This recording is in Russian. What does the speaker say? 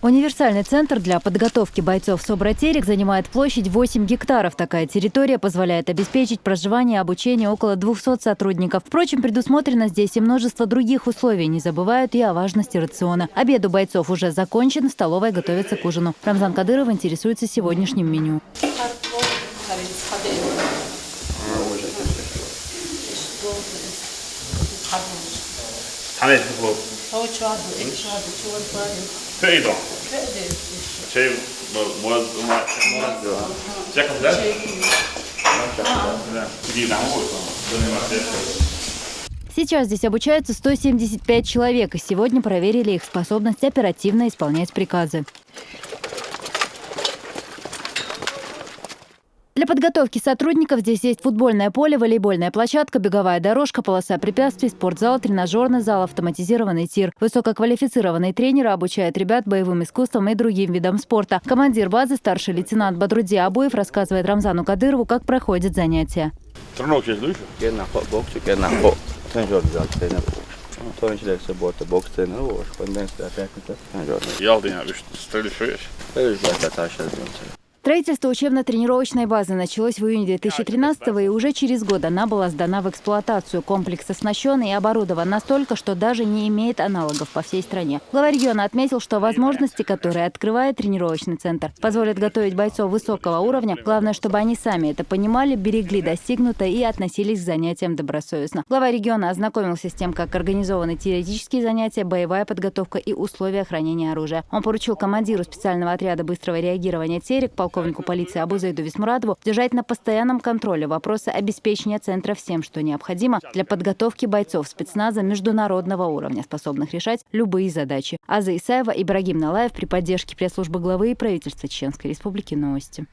Универсальный центр для подготовки бойцов «Собратерек» занимает площадь 8 гектаров. Такая территория позволяет обеспечить проживание и обучение около 200 сотрудников. Впрочем, предусмотрено здесь и множество других условий. Не забывают и о важности рациона. Обед у бойцов уже закончен, в столовой готовится к ужину. Рамзан Кадыров интересуется сегодняшним меню. Сейчас здесь обучаются 175 человек, и сегодня проверили их способность оперативно исполнять приказы. Для подготовки сотрудников здесь есть футбольное поле, волейбольная площадка, беговая дорожка, полоса препятствий, спортзал, тренажерный зал, автоматизированный тир. Высококвалифицированные тренеры обучают ребят боевым искусствам и другим видам спорта. Командир базы, старший лейтенант Бадруди Абуев, рассказывает Рамзану Кадырову, как проходят занятия. Строительство учебно-тренировочной базы началось в июне 2013-го, и уже через год она была сдана в эксплуатацию. Комплекс оснащен и оборудован настолько, что даже не имеет аналогов по всей стране. Глава региона отметил, что возможности, которые открывает тренировочный центр, позволят готовить бойцов высокого уровня. Главное, чтобы они сами это понимали, берегли достигнутое и относились к занятиям добросовестно. Глава региона ознакомился с тем, как организованы теоретические занятия, боевая подготовка и условия хранения оружия. Он поручил командиру специального отряда быстрого реагирования «Терек» полковнику полиции Абузайду Висмурадову держать на постоянном контроле вопросы обеспечения центра всем, что необходимо для подготовки бойцов спецназа международного уровня, способных решать любые задачи. Аза Исаева, Ибрагим Налаев при поддержке пресс-службы главы и правительства Чеченской Республики. Новости.